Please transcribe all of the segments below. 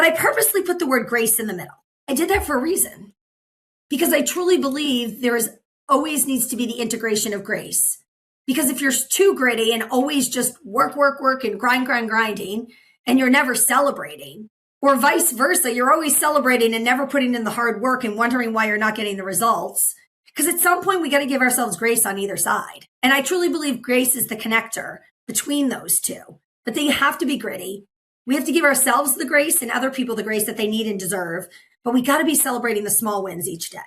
But I purposely put the word grace in the middle. I did that for a reason, because I truly believe always needs to be the integration of grace. Because if you're too gritty and always just work, and grinding, and you're never celebrating, or vice versa, you're always celebrating and never putting in the hard work and wondering why you're not getting the results. Because at some point, we got to give ourselves grace on either side. And I truly believe grace is the connector between those two. But they have to be gritty. We have to give ourselves the grace and other people the grace that they need and deserve. But we got to be celebrating the small wins each day.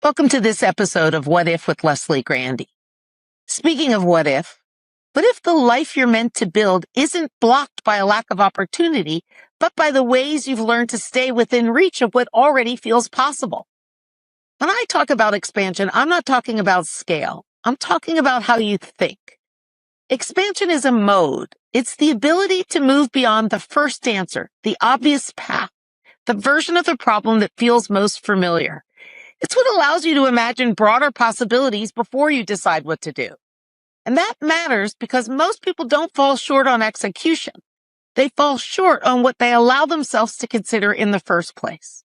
Welcome to this episode of What If with Leslie Grandy. Speaking of what if the life you're meant to build isn't blocked by a lack of opportunity, but by the ways you've learned to stay within reach of what already feels possible? When I talk about expansion, I'm not talking about scale. I'm talking about how you think. Expansion is a mode. It's the ability to move beyond the first answer, the obvious path, the version of the problem that feels most familiar. It's what allows you to imagine broader possibilities before you decide what to do. And that matters because most people don't fall short on execution. They fall short on what they allow themselves to consider in the first place.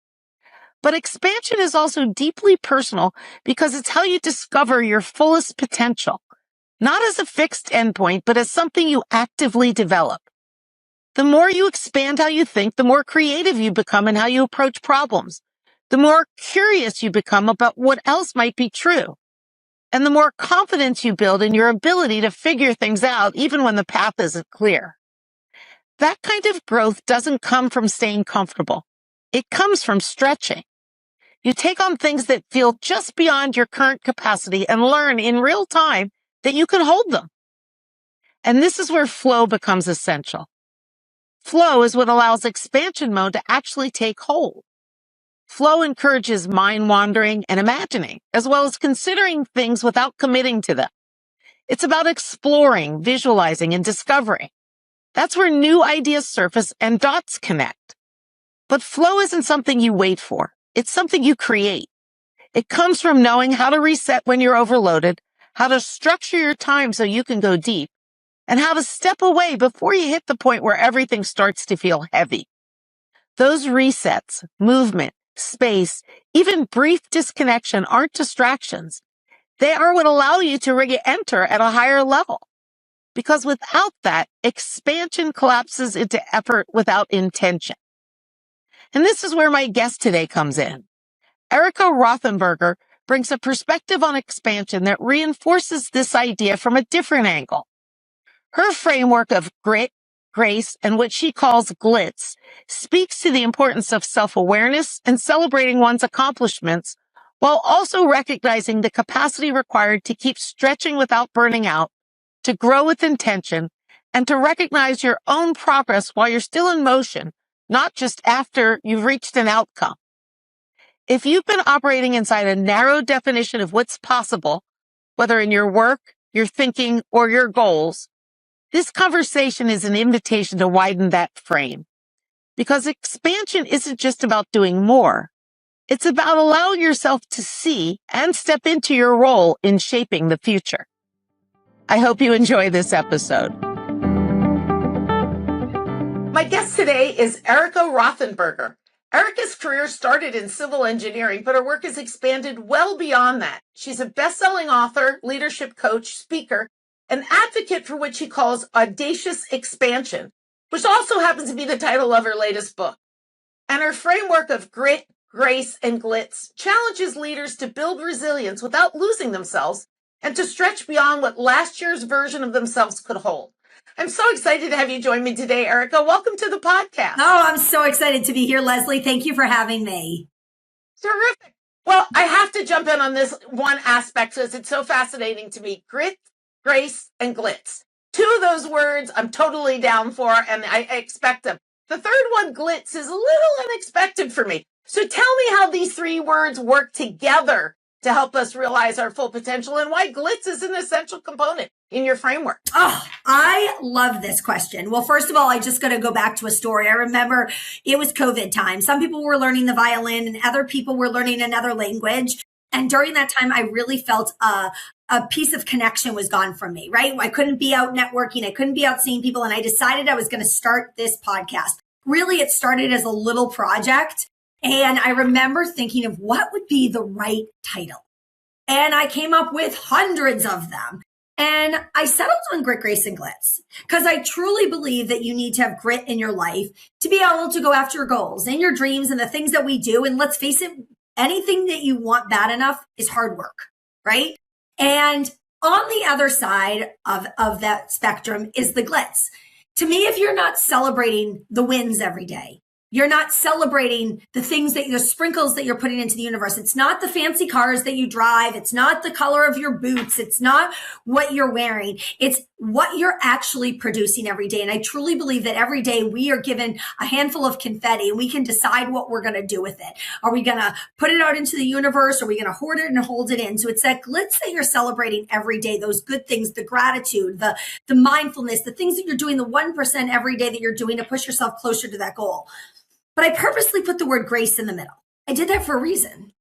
But expansion is also deeply personal because it's how you discover your fullest potential, not as a fixed endpoint, but as something you actively develop. The more you expand how you think, the more creative you become in how you approach problems, the more curious you become about what else might be true, and the more confidence you build in your ability to figure things out even when the path isn't clear. That kind of growth doesn't come from staying comfortable. It comes from stretching. You take on things that feel just beyond your current capacity and learn in real time that you can hold them. And this is where flow becomes essential. Flow is what allows expansion mode to actually take hold. Flow encourages mind wandering and imagining, as well as considering things without committing to them. It's about exploring, visualizing, and discovering. That's where new ideas surface and dots connect. But flow isn't something you wait for. It's something you create. It comes from knowing how to reset when you're overloaded, how to structure your time so you can go deep, and how to step away before you hit the point where everything starts to feel heavy. Those resets, movement, space, even brief disconnection aren't distractions. They are what allow you to re-enter at a higher level. Because without that, expansion collapses into effort without intention. And this is where my guest today comes in. Erika Rothenberg brings a perspective on expansion that reinforces this idea from a different angle. Her framework of grit, grace, and what she calls glitz speaks to the importance of self-awareness and celebrating one's accomplishments, while also recognizing the capacity required to keep stretching without burning out, to grow with intention, and to recognize your own progress while you're still in motion, not just after you've reached an outcome. If you've been operating inside a narrow definition of what's possible, whether in your work, your thinking, or your goals, this conversation is an invitation to widen that frame. Because expansion isn't just about doing more. It's about allowing yourself to see and step into your role in shaping the future. I hope you enjoy this episode. My guest today is Erika Rothenberg. Erika's career started in civil engineering, but her work has expanded well beyond that. She's a best-selling author, leadership coach, speaker, an advocate for what she calls audacious expansion, which also happens to be the title of her latest book. And her framework of grit, grace, and glitz challenges leaders to build resilience without losing themselves and to stretch beyond what last year's version of themselves could hold. I'm so excited to have you join me today, Erika. Welcome to the podcast. Oh, I'm so excited to be here, Leslie. Thank you for having me. Terrific. Well, I have to jump in on this one aspect because it's so fascinating to me. Grit, grace, and glitz. Two of those words I'm totally down for, and I expect them. The third one, glitz, is a little unexpected for me. So tell me how these three words work together to help us realize our full potential and why glitz is an essential component in your framework. Oh, I love this question. Well, first of all, I just got to go back to a story. I remember it was COVID time. Some people were learning the violin and other people were learning another language. And during that time, I really felt a piece of connection was gone from me, right? I couldn't be out networking. I couldn't be out seeing people. And I decided I was going to start this podcast. Really, it started as a little project. And I remember thinking of what would be the right title. And I came up with hundreds of them. And I settled on Grit, Grace, and Glitz because I truly believe that you need to have grit in your life to be able to go after your goals and your dreams and the things that we do. And let's face it, anything that you want bad enough is hard work, right? And on the other side of that spectrum is the glitz. To me, if you're not celebrating the wins every day, you're not celebrating the things that the sprinkles that you're putting into the universe. It's not the fancy cars that you drive. It's not the color of your boots. It's not what you're wearing. It's what you're actually producing every day. And I truly believe that every day we are given a handful of confetti and we can decide what we're going to do with it. Are we going to put it out into the universe? Are we going to hoard it and hold it in? So it's that glitz that you're celebrating every day, those good things, the gratitude, the mindfulness, the things that you're doing, the 1% every day that you're doing to push yourself closer to that goal. But I purposely put the word grace in the middle. I did that for a reason,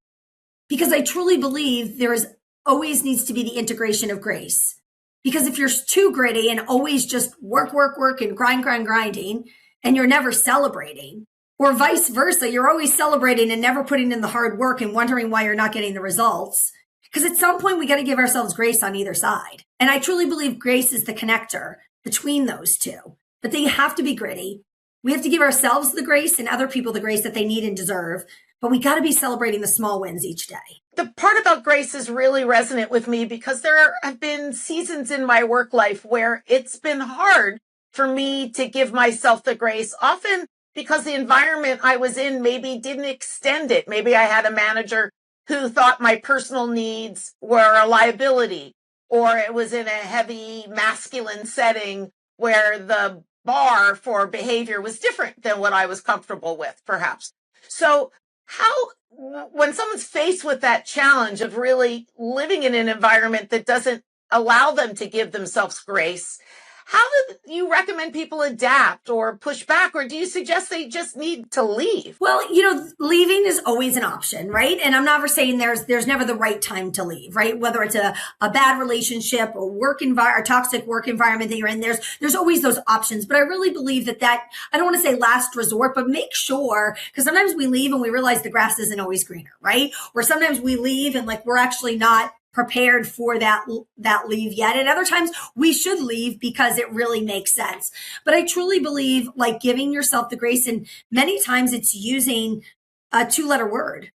because I truly believe there is always needs to be the integration of grace. Because if you're too gritty and always just work, and grinding, and you're never celebrating, or vice versa, you're always celebrating and never putting in the hard work and wondering why you're not getting the results. Because at some point we got to give ourselves grace on either side. And I truly believe grace is the connector between those two, but they have to be gritty. We have to give ourselves the grace and other people the grace that they need and deserve, but we got to be celebrating the small wins each day. The part about grace is really resonant with me because there have been seasons in my work life where it's been hard for me to give myself the grace, often because the environment I was in maybe didn't extend it. Maybe I had a manager who thought my personal needs were a liability, or it was in a heavy masculine setting where the bar for behavior was different than what I was comfortable with, perhaps. So when someone's faced with that challenge of really living in an environment that doesn't allow them to give themselves grace, how do you recommend people adapt or push back, or do you suggest they just need to leave? Well, leaving is always an option, right? And I'm never saying there's never the right time to leave, right? Whether it's a bad relationship or a toxic work environment that you're in, there's always those options. But I really believe that I don't want to say last resort, but make sure, because sometimes we leave and we realize the grass isn't always greener, right? Or sometimes we leave and we're actually not prepared for that leave yet. And other times we should leave because it really makes sense. But I truly believe giving yourself the grace, and many times it's using a 2-letter word,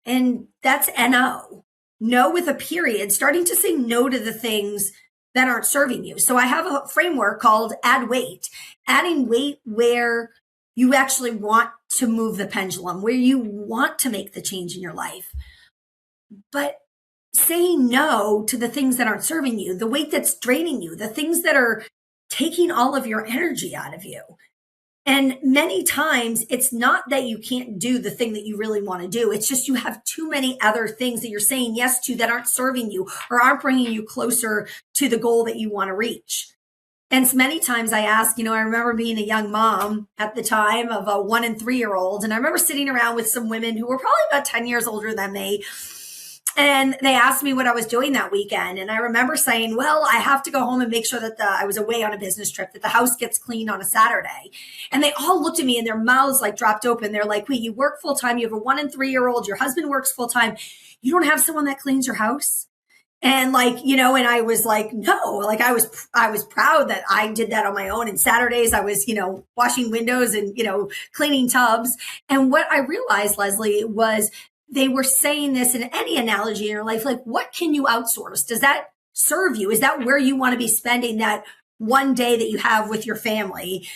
and that's NO. No with a period, starting to say no to the things that aren't serving you. So I have a framework called add weight, adding weight where you actually want to move the pendulum, where you want to make the change in your life. But saying no to the things that aren't serving you, the weight that's draining you, the things that are taking all of your energy out of you. And many times it's not that you can't do the thing that you really want to do. It's just you have too many other things that you're saying yes to that aren't serving you or aren't bringing you closer to the goal that you want to reach. And so many times I ask, I remember being a young mom at the time of a 1 and 3-year-old. And I remember sitting around with some women who were probably about 10 years older than me. And they asked me what I was doing that weekend. And I remember saying, well, I have to go home and make sure that I was away on a business trip, that the house gets cleaned on a Saturday. And they all looked at me and their mouths dropped open. They're like, wait, you work full time. You have a 1 and 3-year-old. Your husband works full time. You don't have someone that cleans your house? And and I was like, no, I was proud that I did that on my own. And Saturdays I was, washing windows and, cleaning tubs. And what I realized, Leslie, was they were saying this in any analogy in your life, what can you outsource? Does that serve you? Is that where you want to be spending that one day that you have with your family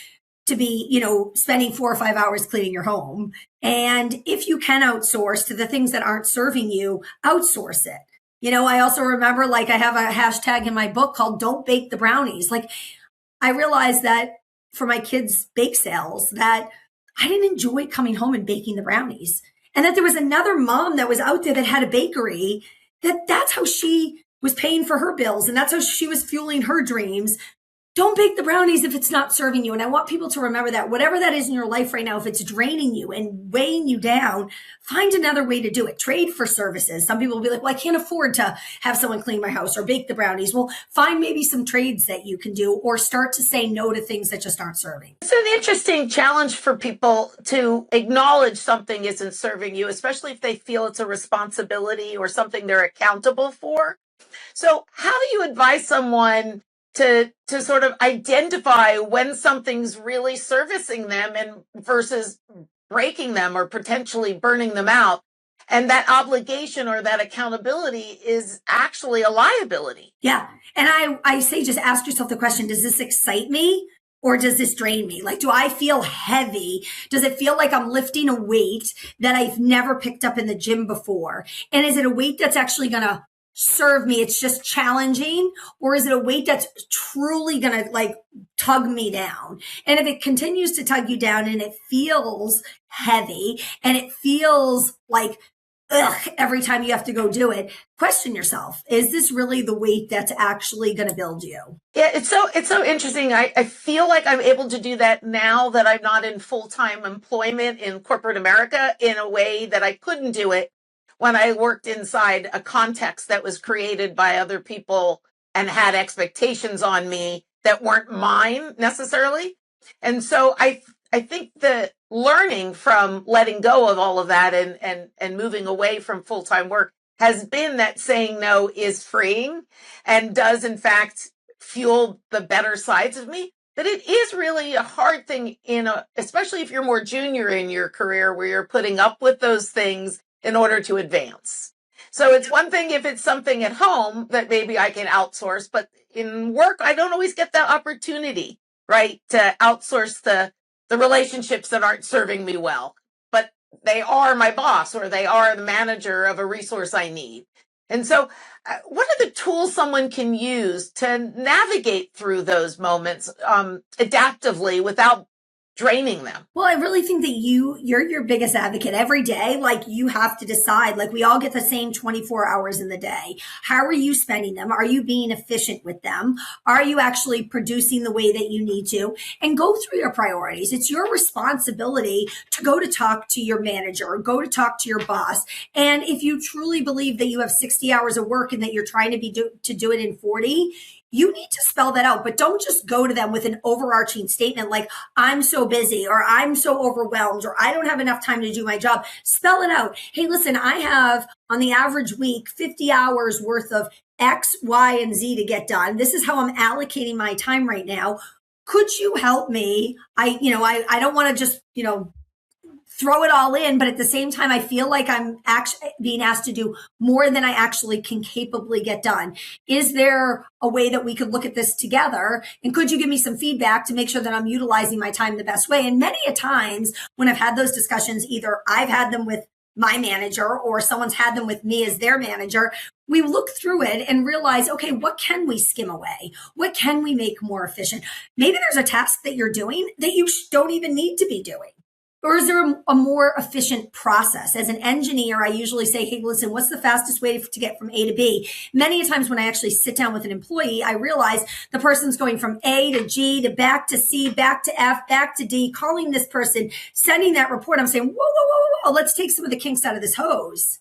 to be, spending 4 or 5 hours cleaning your home? And if you can outsource to the things that aren't serving you, outsource it. I also remember, I have a hashtag in my book called Don't Bake the Brownies. I realized that for my kids' bake sales that I didn't enjoy coming home and baking the brownies. And that there was another mom that was out there that had a bakery, that's how she was paying for her bills. And that's how she was fueling her dreams. don't bake the brownies if it's not serving you. And I want people to remember that whatever that is in your life right now, if it's draining you and weighing you down, find another way to do it. Trade for services. Some people will be like, well, I can't afford to have someone clean my house or bake the brownies. Well, find maybe some trades that you can do, or start to say no to things that just aren't serving. It's an interesting challenge for people to acknowledge something isn't serving you, especially if they feel it's a responsibility or something they're accountable for. So how do you advise someone to sort of identify when something's really servicing them and versus breaking them or potentially burning them out? And that obligation or that accountability is actually a liability. Yeah. And I say, just ask yourself the question, does this excite me? Or does this drain me? Like, do I feel heavy? Does it feel like I'm lifting a weight that I've never picked up in the gym before? And is it a weight that's actually going to serve me? It's just challenging. Or is it a weight that's truly going to like tug me down? And if it continues to tug you down and it feels heavy and it feels like, every time you have to go do it, question yourself, is this really the weight that's actually going to build you? Yeah, it's so interesting. I feel like I'm able to do that now that I'm not in full-time employment in corporate America in a way that I couldn't do it when I worked inside a context that was created by other people and had expectations on me that weren't mine necessarily. And so I think the learning from letting go of all of that and moving away from full-time work has been that saying no is freeing and does in fact fuel the better sides of me. But it is really a hard thing especially if you're more junior in your career, where you're putting up with those things in order to advance. So it's one thing if it's something at home that maybe I can outsource, but in work, I don't always get that opportunity, right? To outsource the relationships that aren't serving me well, but they are my boss or they are the manager of a resource I need. And so what are the tools someone can use to navigate through those moments adaptively without draining them? Well, I really think that you're your biggest advocate every day. Like, you have to decide, like, we all get the same 24 hours in the day. How are you spending them? Are you being efficient with them? Are you actually producing the way that you need to? And go through your priorities. It's your responsibility to go to talk to your manager or go to talk to your boss. And if you truly believe that you have 60 hours of work and that you're trying to do it in 40, you need to spell that out, but don't just go to them with an overarching statement like, I'm so busy, or I'm so overwhelmed, or I don't have enough time to do my job. Spell it out. Hey, listen, I have on the average week 50 hours worth of X, Y, and Z to get done. This is how I'm allocating my time right now. Could you help me? I don't want to just, throw it all in, but at the same time, I feel like I'm actually being asked to do more than I actually can capably get done. Is there a way that we could look at this together? And could you give me some feedback to make sure that I'm utilizing my time the best way? And many a times when I've had those discussions, either I've had them with my manager or someone's had them with me as their manager, we look through it and realize, okay, what can we skim away? What can we make more efficient? Maybe there's a task that you're doing that you don't even need to be doing. Or is there a more efficient process? As an engineer, I usually say, hey, listen, what's the fastest way to get from A to B? Many times when I actually sit down with an employee, I realize the person's going from A to G to back to C, back to F, back to D, calling this person, sending that report. I'm saying, whoa, whoa, whoa, whoa, let's take some of the kinks out of this hose.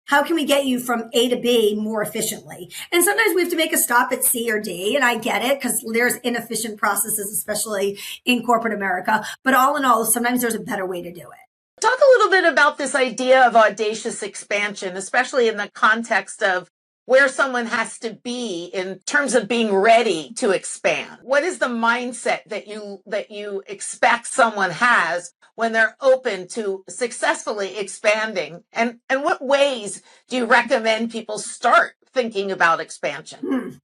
How can we get you from A to B more efficiently? And sometimes we have to make a stop at C or D, and I get it because there's inefficient processes, especially in corporate America. But all in all, sometimes there's a better way to do it. Talk a little bit about this idea of audacious expansion, especially in the context of where someone has to be in terms of being ready to expand. What is the mindset that you expect someone has when they're open to successfully expanding? And what ways do you recommend people start thinking about expansion?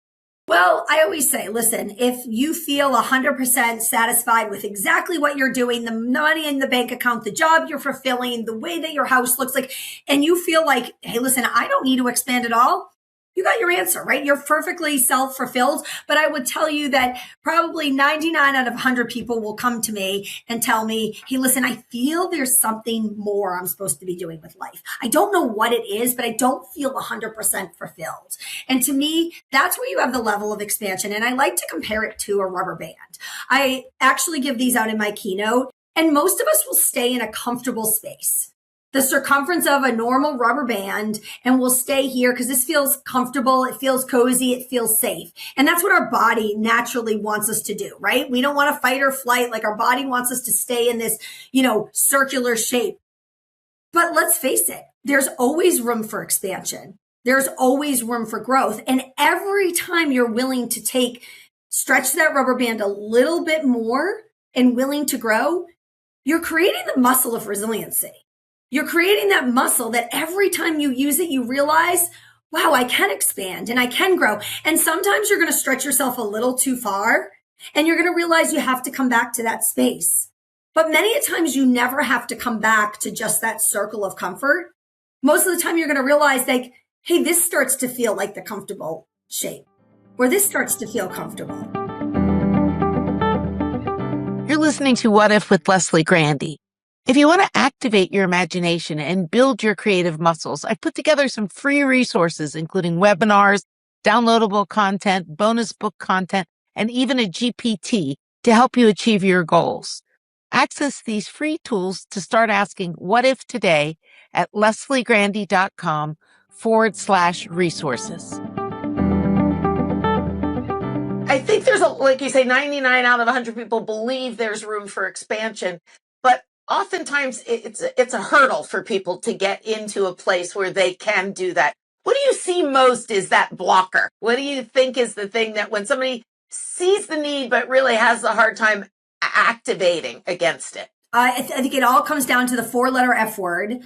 Well, I always say, listen, if you feel 100% satisfied with exactly what you're doing, the money in the bank account, the job you're fulfilling, the way that your house looks like, and you feel like, hey, listen, I don't need to expand at all, you got your answer, right? You're perfectly self-fulfilled. But I would tell you that probably 99 out of 100 people will come to me and tell me, hey, listen, I feel there's something more I'm supposed to be doing with life. I don't know what it is, but I don't feel 100% fulfilled. And to me, that's where you have the level of expansion. And I like to compare it to a rubber band. I actually give these out in my keynote, and most of us will stay in a comfortable space, the circumference of a normal rubber band, and we'll stay here because this feels comfortable, it feels cozy, it feels safe. And that's what our body naturally wants us to do, right? We don't want to fight or flight. Like, our body wants us to stay in this, circular shape. But let's face it, there's always room for expansion. There's always room for growth. And every time you're willing to stretch that rubber band a little bit more and willing to grow, you're creating the muscle of resiliency. You're creating that muscle that every time you use it, you realize, wow, I can expand and I can grow. And sometimes you're going to stretch yourself a little too far, and you're going to realize you have to come back to that space. But many a times you never have to come back to just that circle of comfort. Most of the time you're going to realize, like, hey, this starts to feel like the comfortable shape, or this starts to feel comfortable. You're listening to What If with Leslie Grandy. If you want to activate your imagination and build your creative muscles, I've put together some free resources, including webinars, downloadable content, bonus book content, and even a GPT to help you achieve your goals. Access these free tools to start asking what if today at lesliegrandy.com/resources. I think there's like you say, 99 out of 100 people believe there's room for expansion, but oftentimes it's a hurdle for people to get into a place where they can do that. What do you see most is that blocker? What do you think is the thing that when somebody sees the need but really has a hard time activating against it? I think it all comes down to the 4-letter F word,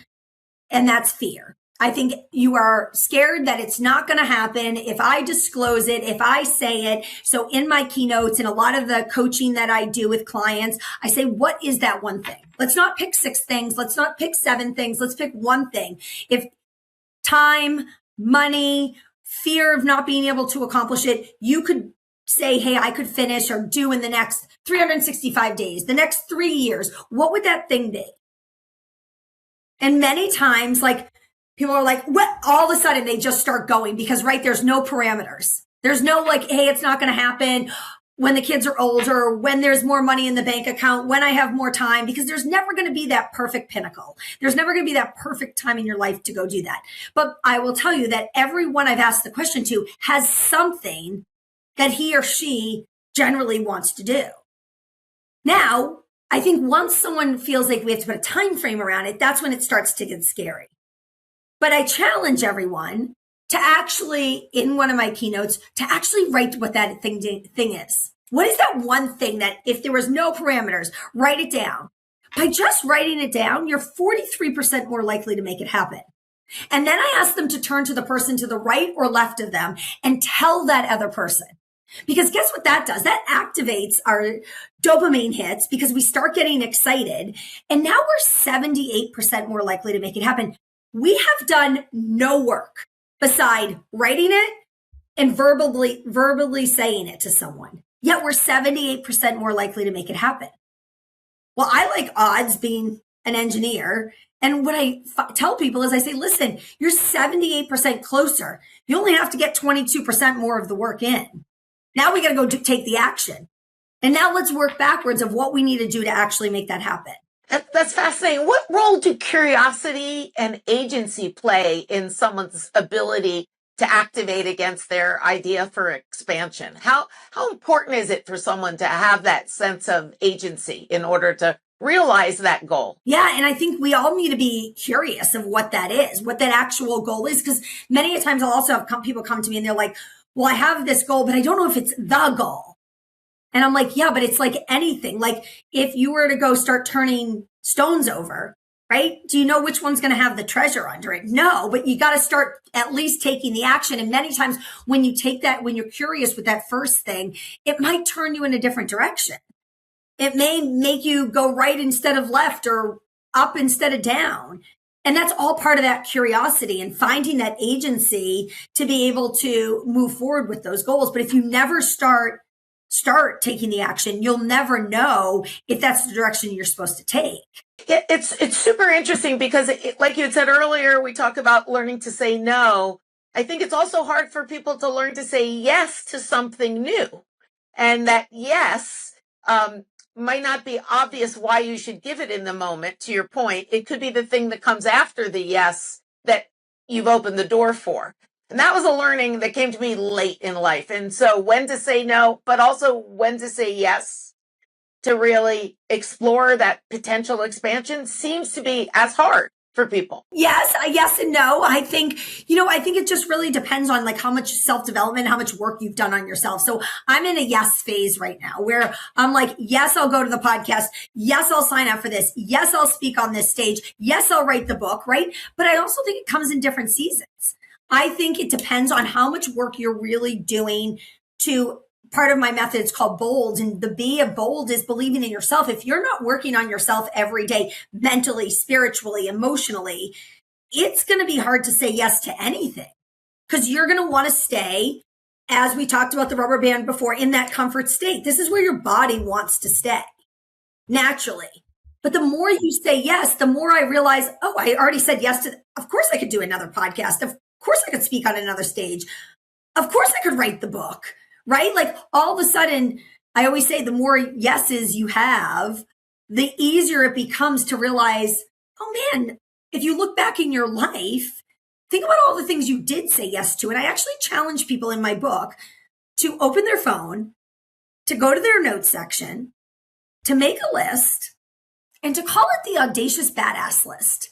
and that's fear. I think you are scared that it's not going to happen if I disclose it, if I say it. So in my keynotes and a lot of the coaching that I do with clients, I say, what is that one thing? Let's not pick 6 things. Let's not pick 7 things. Let's pick one thing. If time, money, fear of not being able to accomplish it, you could say, hey, I could finish or do in the next 365 days, the next 3 years. What would that thing be? And many times, like, people are like, what? All of a sudden they just start going because, right, there's no parameters. There's no like, hey, it's not going to happen when the kids are older, when there's more money in the bank account, when I have more time, because there's never going to be that perfect pinnacle. There's never going to be that perfect time in your life to go do that. But I will tell you that everyone I've asked the question to has something that he or she generally wants to do. Now, I think once someone feels like we have to put a time frame around it, that's when it starts to get scary. But I challenge everyone to actually, in one of my keynotes, to actually write what that thing is. What is that one thing that if there was no parameters, write it down. By just writing it down, you're 43% more likely to make it happen. And then I ask them to turn to the person to the right or left of them and tell that other person. Because guess what that does? That activates our dopamine hits because we start getting excited. And now we're 78% more likely to make it happen. We have done no work beside writing it and verbally saying it to someone. Yet we're 78% more likely to make it happen. Well, I like odds being an engineer. And what I tell people is I say, listen, you're 78% closer. You only have to get 22% more of the work in. Now we got to go take the action. And now let's work backwards of what we need to do to actually make that happen. That's fascinating. What role do curiosity and agency play in someone's ability to activate against their idea for expansion? How important is it for someone to have that sense of agency in order to realize that goal? Yeah, and I think we all need to be curious of what that is, what that actual goal is, because many a times I'll also have people come to me and they're like, well, I have this goal, but I don't know if it's the goal. And I'm like, yeah, but it's like anything. Like if you were to go start turning stones over, right? Do you know which one's going to have the treasure under it? No, but you got to start at least taking the action. And many times when you take that, when you're curious with that first thing, it might turn you in a different direction. It may make you go right instead of left or up instead of down. And that's all part of that curiosity and finding that agency to be able to move forward with those goals. But if you never start taking the action, you'll never know if that's the direction you're supposed to take. It's super interesting because, like you had said earlier, we talk about learning to say no. I think it's also hard for people to learn to say yes to something new. And that yes might not be obvious why you should give it in the moment, to your point. It could be the thing that comes after the yes that you've opened the door for. And that was a learning that came to me late in life. And so when to say no, but also when to say yes to really explore that potential expansion seems to be as hard for people. Yes and no. I think it just really depends on like how much self-development, how much work you've done on yourself. So I'm in a yes phase right now where I'm like, yes, I'll go to the podcast. Yes, I'll sign up for this. Yes, I'll speak on this stage. Yes, I'll write the book, right? But I also think it comes in different seasons. I think it depends on how much work you're really doing to part of my method is called bold. And the B of bold is believing in yourself. If you're not working on yourself every day, mentally, spiritually, emotionally, it's going to be hard to say yes to anything because you're going to want to stay, as we talked about the rubber band before, in that comfort state. This is where your body wants to stay naturally. But the more you say yes, the more I realize, oh, I already said yes to, of course I could do another podcast. Of course I could speak on another stage. Of course I could write the book, right? Like all of a sudden, I always say the more yeses you have, the easier it becomes to realize, oh man, if you look back in your life, think about all the things you did say yes to. And I actually challenge people in my book to open their phone, to go to their notes section, to make a list, and to call it the audacious badass list.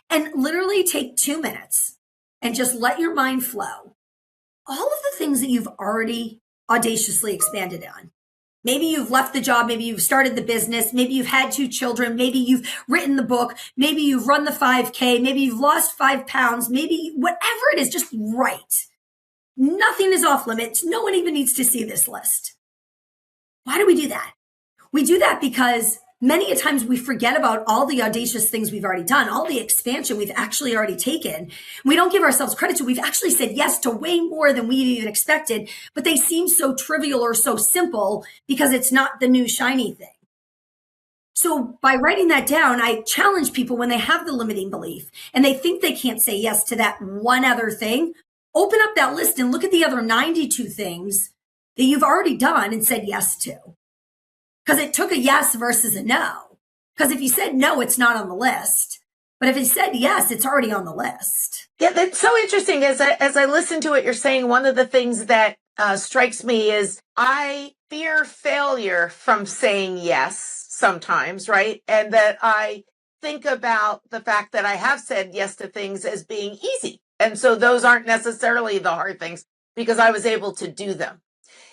And literally take 2 minutes and just let your mind flow. All of the things that you've already audaciously expanded on. Maybe you've left the job. Maybe you've started the business. Maybe you've had 2 children. Maybe you've written the book. Maybe you've run the 5K. Maybe you've lost 5 pounds. Maybe whatever it is, just write. Nothing is off limits. No one even needs to see this list. Why do we do that? We do that because many a times we forget about all the audacious things we've already done, all the expansion we've actually already taken. We don't give ourselves credit to. We've actually said yes to way more than we even expected, but they seem so trivial or so simple because it's not the new shiny thing. So by writing that down, I challenge people when they have the limiting belief and they think they can't say yes to that one other thing, open up that list and look at the other 92 things that you've already done and said yes to. Because it took a yes versus a no. Because if you said no, it's not on the list. But if you said yes, it's already on the list. Yeah, that's so interesting. As I listen to what you're saying, one of the things that strikes me is I fear failure from saying yes sometimes, right? And that I think about the fact that I have said yes to things as being easy. And so those aren't necessarily the hard things because I was able to do them.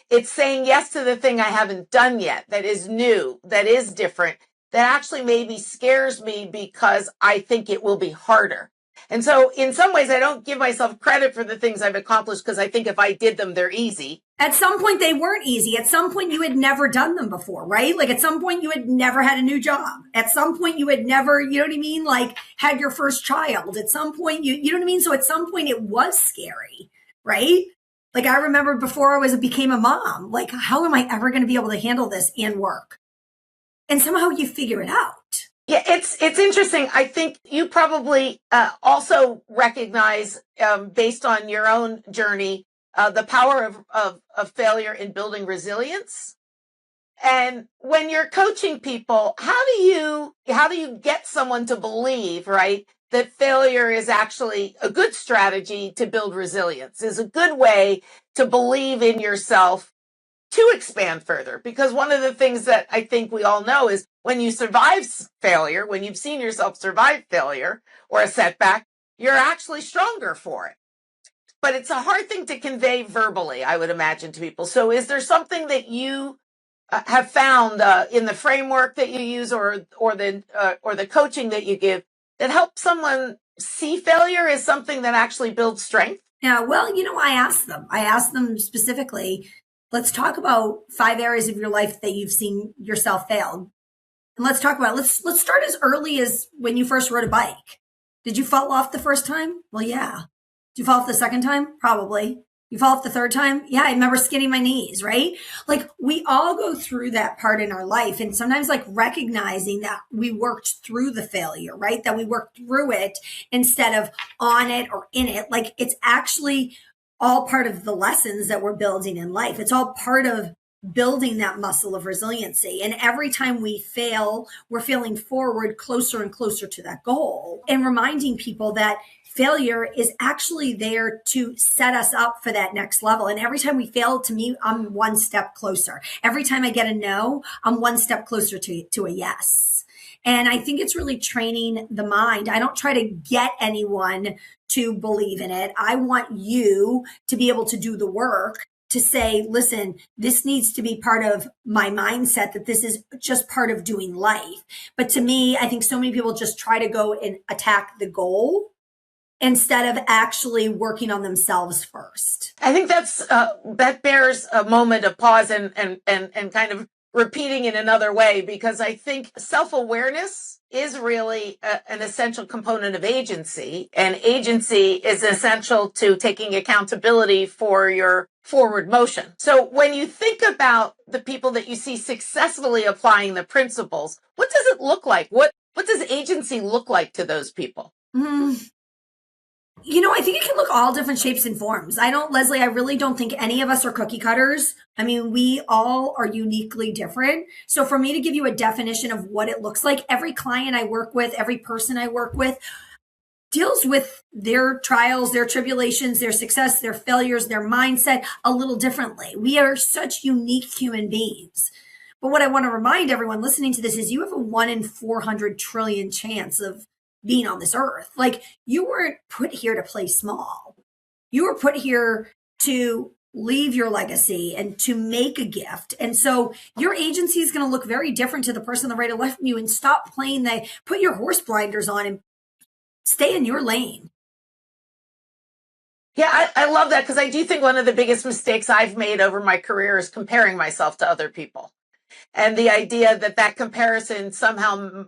It's saying yes to the thing I haven't done yet, that is new, that is different, that actually maybe scares me because I think it will be harder. And so in some ways, I don't give myself credit for the things I've accomplished because I think if I did them, they're easy. At some point, they weren't easy. At some point, you had never done them before, right? Like at some point, you had never had a new job. At some point, you had never, you know what I mean? Like had your first child. At some point, you know what I mean? So at some point, it was scary, right? Like I remember before I became a mom, like how am I ever going to be able to handle this and work? And somehow you figure it out. Yeah, it's interesting. I think you probably also recognize, based on your own journey, the power of failure in building resilience. And when you're coaching people, how do you get someone to believe, right, that failure is actually a good strategy to build resilience, is a good way to believe in yourself to expand further? Because one of the things that I think we all know is when you survive failure, when you've seen yourself survive failure or a setback, you're actually stronger for it. But it's a hard thing to convey verbally, I would imagine, to people. So is there something that you have found in the framework that you use or the coaching that you give that helps someone see failure as something that actually builds strength? Yeah, well, I asked them specifically, let's talk about 5 areas of your life that you've seen yourself fail. And let's talk about, let's start as early as when you first rode a bike. Did you fall off the first time? Well, yeah. Did you fall off the second time? Probably. You fall off the third time? Yeah, I remember skinning my knees, right? Like we all go through that part in our life. And sometimes like recognizing that we worked through the failure, right? That we worked through it instead of on it or in it. Like it's actually all part of the lessons that we're building in life. It's all part of building that muscle of resiliency. And every time we fail, we're failing forward closer and closer to that goal and reminding people that failure is actually there to set us up for that next level. And every time we fail, to me, I'm one step closer. Every time I get a no, I'm one step closer to a yes. And I think it's really training the mind. I don't try to get anyone to believe in it. I want you to be able to do the work to say, listen, this needs to be part of my mindset, that this is just part of doing life. But to me, I think so many people just try to go and attack the goal instead of actually working on themselves first. I think that bears a moment of pause and kind of repeating in another way, because I think self-awareness is really an essential component of agency, and agency is essential to taking accountability for your forward motion. So when you think about the people that you see successfully applying the principles, what does it look like? What does agency look like to those people? I think it can look all different shapes and forms. Leslie, I really don't think any of us are cookie cutters. I mean, we all are uniquely different. So for me to give you a definition of what it looks like, every client I work with, every person I work with deals with their trials, their tribulations, their success, their failures, their mindset a little differently. We are such unique human beings. But what I want to remind everyone listening to this is you have a 1 in 400 trillion chance of being on this earth. Like you weren't put here to play small. You were put here to leave your legacy and to make a gift. And so your agency is going to look very different to the person on the right or left from you, and stop playing put your horse blinders on and stay in your lane. Yeah, I love that, because I do think one of the biggest mistakes I've made over my career is comparing myself to other people. And the idea that comparison somehow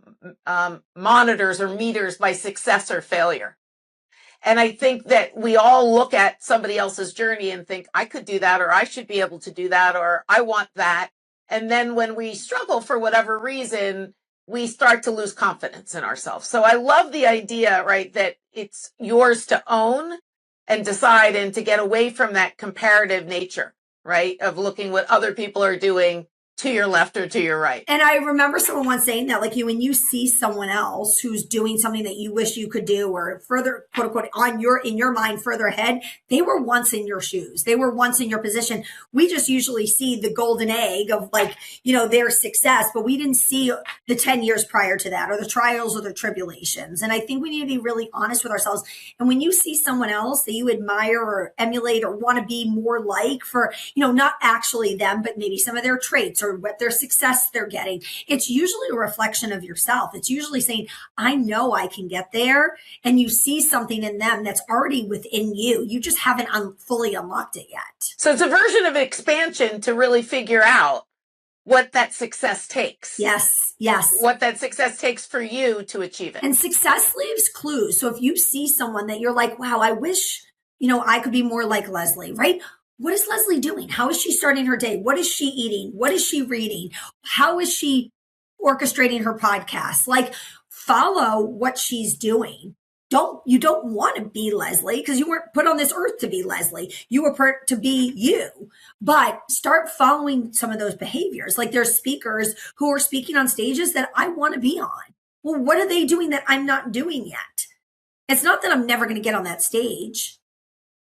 monitors or meters my success or failure. And I think that we all look at somebody else's journey and think, I could do that, or I should be able to do that, or I want that. And then when we struggle for whatever reason, we start to lose confidence in ourselves. So I love the idea, right, that it's yours to own and decide, and to get away from that comparative nature, right, of looking what other people are doing to your left or to your right. And I remember someone once saying that, like, when you see someone else who's doing something that you wish you could do, or further, quote unquote, in your mind further ahead, they were once in your shoes. They were once in your position. We just usually see the golden egg of their success, but we didn't see the 10 years prior to that, or the trials or the tribulations. And I think we need to be really honest with ourselves. And when you see someone else that you admire or emulate or want to be more like, for, not actually them, but maybe some of their traits or what their success they're getting, it's usually a reflection of yourself. It's usually saying, I know I can get there. And you see something in them that's already within you. You just haven't fully unlocked it yet. So it's a version of expansion to really figure out what that success takes. Yes. What that success takes for you to achieve it. And success leaves clues. So if you see someone that you're like, wow, I wish, I could be more like Leslie, right? What is Leslie doing? How is she starting her day? What is she eating? What is she reading? How is she orchestrating her podcast? Like, follow what she's doing. You don't want to be Leslie, because you weren't put on this earth to be Leslie. You were put to be you. But start following some of those behaviors. Like, there's speakers who are speaking on stages that I want to be on. Well, what are they doing that I'm not doing yet? It's not that I'm never going to get on that stage.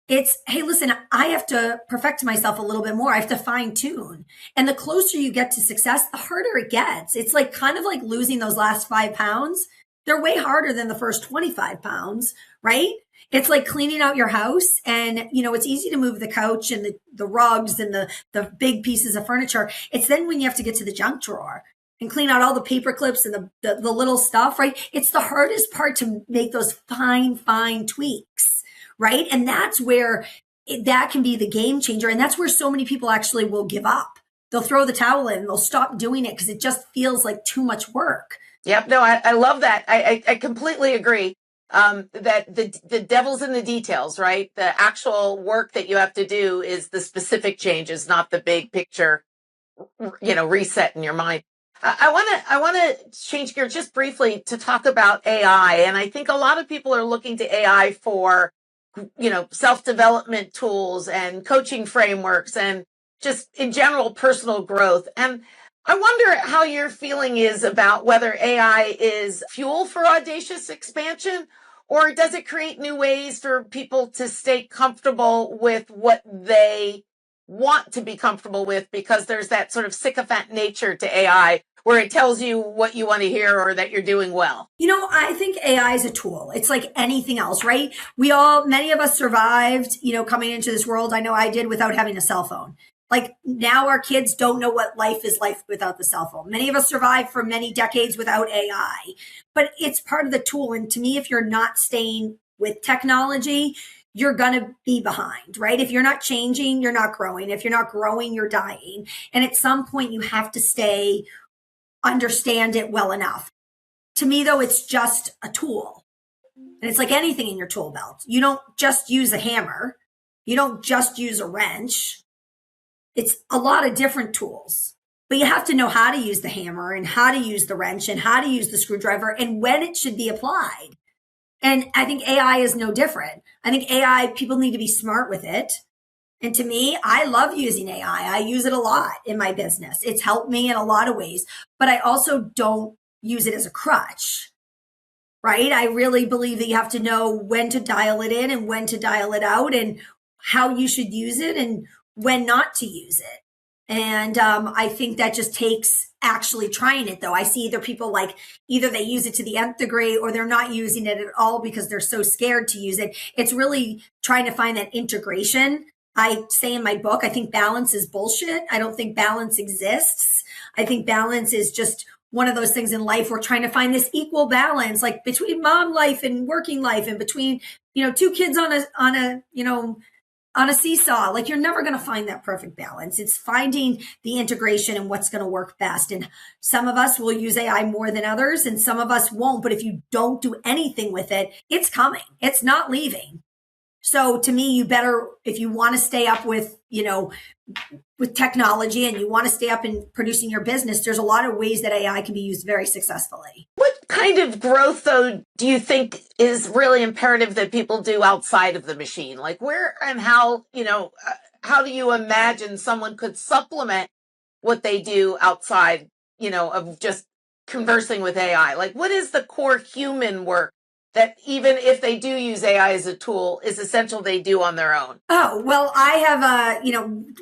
It's, hey, listen, I have to perfect myself a little bit more. I have to fine tune. And the closer you get to success, the harder it gets. It's like kind of like losing those last 5 pounds. They're way harder than the first 25 pounds, right? It's like cleaning out your house, and, it's easy to move the couch and the rugs and the big pieces of furniture. It's then when you have to get to the junk drawer and clean out all the paper clips and the little stuff, right? It's the hardest part to make those fine tweaks. Right. And that's where that can be the game changer. And that's where so many people actually will give up. They'll throw the towel in, they'll stop doing it because it just feels like too much work. Yep. No, I love that. I completely agree. that the devil's in the details, right? The actual work that you have to do is the specific changes, not the big picture, reset in your mind. I want to change gears just briefly to talk about AI. And I think a lot of people are looking to AI for, self-development tools and coaching frameworks and just in general personal growth. And I wonder how your feeling is about whether AI is fuel for audacious expansion, or does it create new ways for people to stay comfortable with what they want to be comfortable with, because there's that sort of sycophant nature to AI where it tells you what you want to hear or that you're doing well? I think AI is a tool. It's like anything else, right? Many of us survived, coming into this world. I know I did, without having a cell phone. Like now our kids don't know what life is like without the cell phone. Many of us survived for many decades without AI, but it's part of the tool. And to me, if you're not staying with technology, you're going to be behind, right? If you're not changing, you're not growing. If you're not growing, you're dying. And at some point you have to understand it well enough. To me, though, it's just a tool. And it's like anything in your tool belt. You don't just use a hammer. You don't just use a wrench. It's a lot of different tools. But you have to know how to use the hammer and how to use the wrench and how to use the screwdriver and when it should be applied. And I think AI is no different. I think AI, people need to be smart with it. And to me, I love using AI. I use it a lot in my business. It's helped me in a lot of ways, but I also don't use it as a crutch, right? I really believe that you have to know when to dial it in and when to dial it out and how you should use it and when not to use it. And I think that just takes actually trying it, though. I see people either they use it to the nth degree or they're not using it at all because they're so scared to use it. It's really trying to find that integration. I say in my book, I think balance is bullshit. I don't think balance exists. I think balance is just one of those things in life. We're trying to find this equal balance, like between mom life and working life and between, two kids on a seesaw. Like you're never going to find that perfect balance. It's finding the integration and what's going to work best. And some of us will use AI more than others and some of us won't. But if you don't do anything with it, it's coming. It's not leaving. So to me, if you want to stay up with technology and you want to stay up in producing your business, there's a lot of ways that AI can be used very successfully. What kind of growth, though, do you think is really imperative that people do outside of the machine? Like where and how, how do you imagine someone could supplement what they do outside, of just conversing with AI? Like what is the core human work that even if they do use AI as a tool is essential they do on their own? Oh, well, I have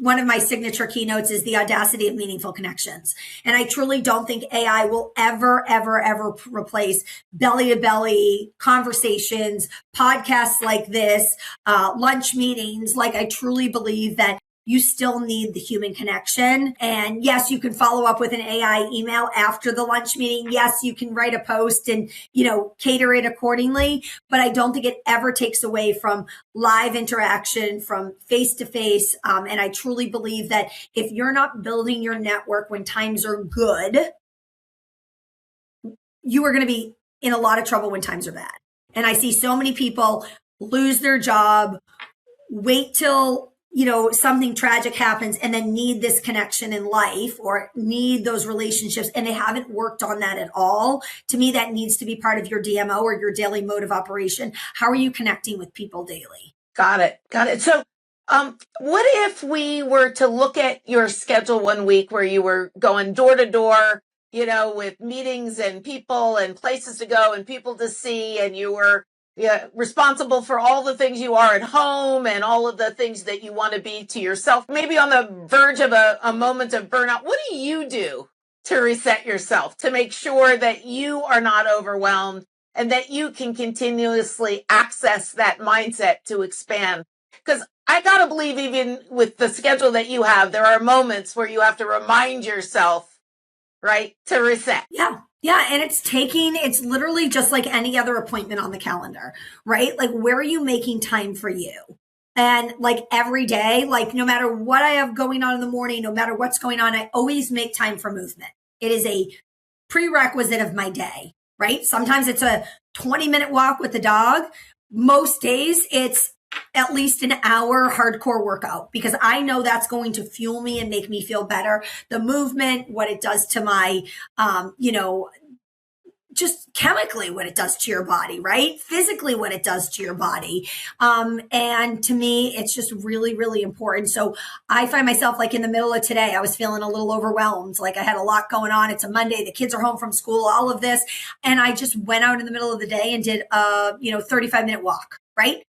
one of my signature keynotes is the audacity of meaningful connections. And I truly don't think AI will ever, ever, ever replace belly to belly conversations, podcasts like this, lunch meetings. Like I truly believe that you still need the human connection. And yes, you can follow up with an AI email after the lunch meeting. Yes, you can write a post and, cater it accordingly. But I don't think it ever takes away from live interaction, from face to face. And I truly believe that if you're not building your network when times are good, you are going to be in a lot of trouble when times are bad. And I see so many people lose their job, wait till something tragic happens and then need this connection in life or need those relationships and they haven't worked on that at all. To me, that needs to be part of your DMO or your daily mode of operation. How are you connecting with people daily? Got it. So what if we were to look at your schedule one week where you were going door to door, with meetings and people and places to go and people to see, and you were responsible for all the things you are at home and all of the things that you want to be to yourself, maybe on the verge of a moment of burnout. What do you do to reset yourself, to make sure that you are not overwhelmed and that you can continuously access that mindset to expand? Because I got to believe even with the schedule that you have, there are moments where you have to remind yourself, right, to reset. Yeah. Yeah. And it's literally just like any other appointment on the calendar, right? Like, where are you making time for you? And like every day, like no matter what I have going on in the morning, no matter what's going on, I always make time for movement. It is a prerequisite of my day, right? Sometimes it's a 20-minute walk with the dog. Most days it's at least an hour hardcore workout because I know that's going to fuel me and make me feel better. The movement, what it does to my, just chemically what it does to your body, right? Physically what it does to your body. And to me, it's just really, really important. So I find myself like in the middle of today, I was feeling a little overwhelmed. Like I had a lot going on. It's a Monday. The kids are home from school, all of this. And I just went out in the middle of the day and did a, 35-minute walk, right?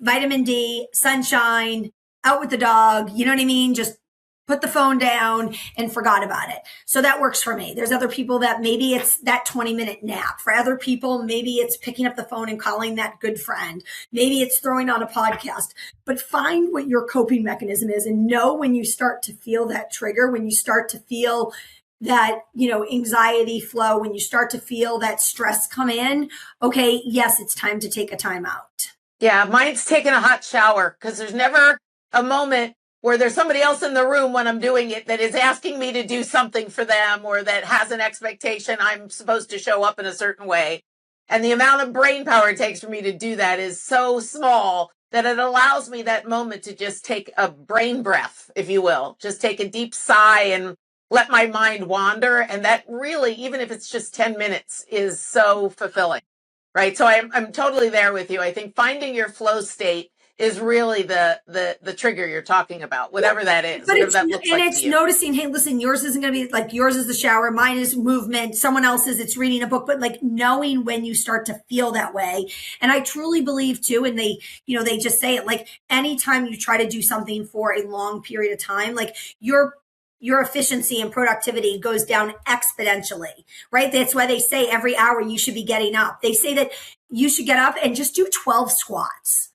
Vitamin D, sunshine, out with the dog. You know what I mean? Just put the phone down and forgot about it. So that works for me. There's other people that maybe it's that 20-minute nap. For other people, maybe it's picking up the phone and calling that good friend. Maybe it's throwing on a podcast. But find what your coping mechanism is and know when you start to feel that trigger, when you start to feel that, anxiety flow, when you start to feel that stress come in, okay, yes, it's time to take a time out. Yeah, mine's taking a hot shower because there's never a moment where there's somebody else in the room when I'm doing it that is asking me to do something for them or that has an expectation I'm supposed to show up in a certain way. And the amount of brain power it takes for me to do that is so small that it allows me that moment to just take a brain breath, if you will, just take a deep sigh and let my mind wander. And that really, even if it's just 10 minutes, is so fulfilling, right? So I'm totally there with you. I think finding your flow state is really the trigger you're talking about, whatever that is, but whatever that looks like. And it's noticing, hey, listen, yours isn't going to be like yours is the shower, mine is movement, someone else's it's reading a book, but like knowing when you start to feel that way. And I truly believe too, and they just say it like anytime you try to do something for a long period of time, like your efficiency and productivity goes down exponentially, right? That's why they say every hour you should be getting up. They say that you should get up and just do 12 squats.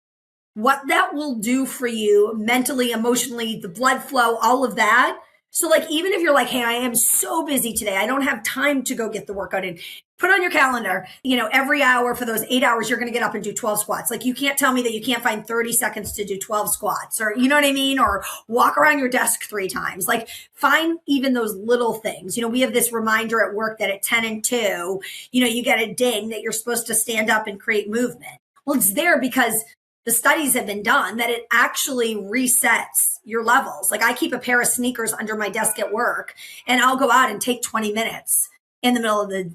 What that will do for you mentally, emotionally, the blood flow, all of that. So like, even if you're like, hey, I am so busy today, I don't have time to go get the workout in, put on your calendar, every hour for those 8 hours, you're going to get up and do 12 squats. Like you can't tell me that you can't find 30 seconds to do 12 squats or, you know what I mean? Or walk around your desk 3 times, like find even those little things. We have this reminder at work that at 10 and 2, you get a ding that you're supposed to stand up and create movement. Well, it's there because the studies have been done that it actually resets your levels. Like I keep a pair of sneakers under my desk at work and I'll go out and take 20 minutes in the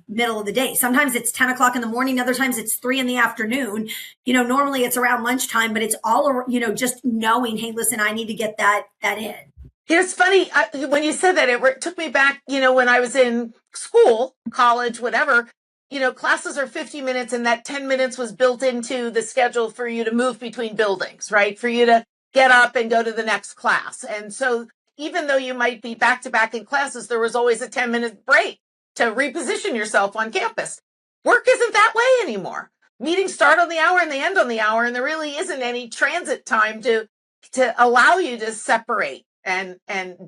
middle of the day. Sometimes it's 10 o'clock in the morning. Other times it's 3 in the afternoon. Normally it's around lunchtime, but it's all, just knowing, hey, listen, I need to get that in. It's funny when you said that, it took me back, when I was in school, college, whatever. Classes are 50 minutes and that 10 minutes was built into the schedule for you to move between buildings, right? For you to get up and go to the next class. And so even though you might be back to back in classes, there was always a 10-minute break to reposition yourself on campus. Work isn't that way anymore. Meetings start on the hour and they end on the hour. And there really isn't any transit time to allow you to separate and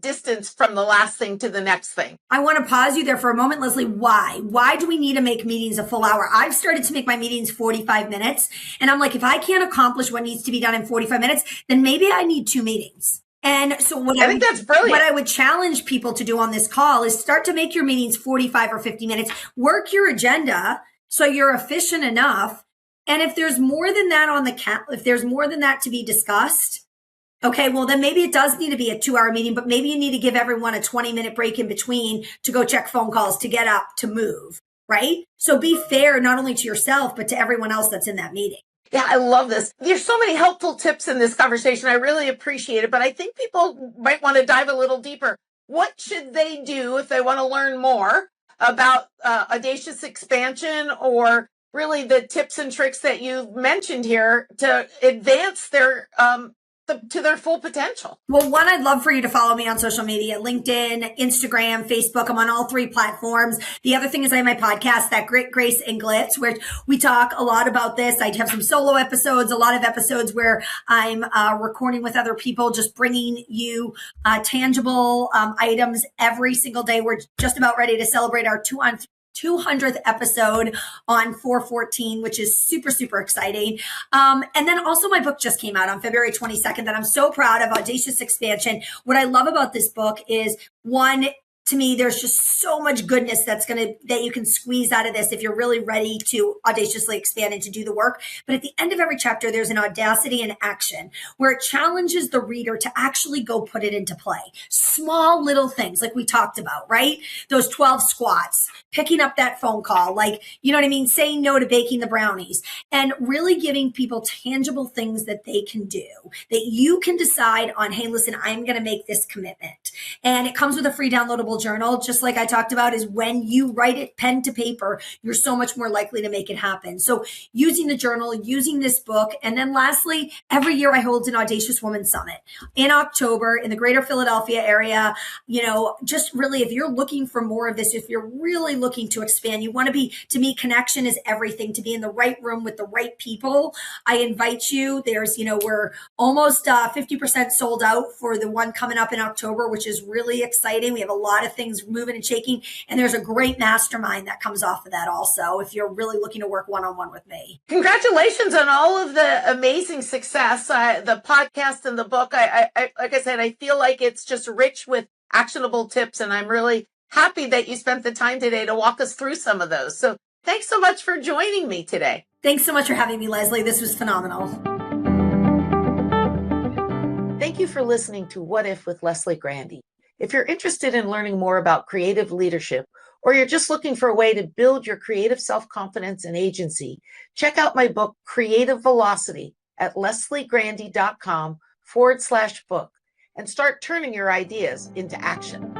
distance from the last thing to the next thing. I want to pause you there for a moment, Leslie. Why? Why do we need to make meetings a full hour? I've started to make my meetings 45 minutes. And I'm like, if I can't accomplish what needs to be done in 45 minutes, then maybe I need 2 meetings. And so I think that's brilliant. What I would challenge people to do on this call is start to make your meetings 45 or 50 minutes. Work your agenda so you're efficient enough. And if there's more than that if there's more than that to be discussed, okay, well, then maybe it does need to be a 2-hour meeting, but maybe you need to give everyone a 20-minute break in between to go check phone calls, to get up, to move, right? So be fair, not only to yourself, but to everyone else that's in that meeting. Yeah, I love this. There's so many helpful tips in this conversation. I really appreciate it, but I think people might want to dive a little deeper. What should they do if they want to learn more about audacious expansion or really the tips and tricks that you've mentioned here to advance their to their full potential? Well, one, I'd love for you to follow me on social media, LinkedIn, Instagram, Facebook. I'm on all 3 platforms. The other thing is I have my podcast, That Grit, Grace, and Glitz, where we talk a lot about this. I have some solo episodes, a lot of episodes where I'm recording with other people, just bringing you tangible items every single day. We're just about ready to celebrate our 200th episode on 4/14, which is super, super exciting. And then also my book just came out on February 22nd that I'm so proud of, Audacious Expansion. What I love about this book is, one, to me, there's just so much goodness that you can squeeze out of this if you're really ready to audaciously expand and to do the work. But at the end of every chapter, there's an audacity and action where it challenges the reader to actually go put it into play. Small little things like we talked about, right? Those 12 squats, picking up that phone call, like, you know what I mean? Saying no to baking the brownies, and really giving people tangible things that they can do, that you can decide on, hey, listen, I'm going to make this commitment. And it comes with a free downloadable journal, just like I talked about, is when you write it pen to paper, you're so much more likely to make it happen. So using the journal, using this book. And then lastly, every year I hold an Audacious Woman Summit in October in the greater Philadelphia area. You know, just really, if you're looking for more of this, if you're really looking to expand, you want to be, to me, connection is everything, to be in the right room with the right people. I invite you. There's, you know, we're almost 50% sold out for the one coming up in October, which is really exciting. We have a lot of things moving and shaking, and there's a great mastermind that comes off of that also, if you're really looking to work one-on-one with me. Congratulations on all of the amazing success, the podcast and the book. I like I said, I feel like it's just rich with actionable tips, and I'm really happy that you spent the time today to walk us through some of those. So thanks so much for joining me today. Thanks so much for having me, Leslie. This was phenomenal. Thank you for listening to What If with Leslie Grandy. If you're interested in learning more about creative leadership, or you're just looking for a way to build your creative self-confidence and agency, check out my book, Creative Velocity, at lesliegrandy.com/book, and start turning your ideas into action.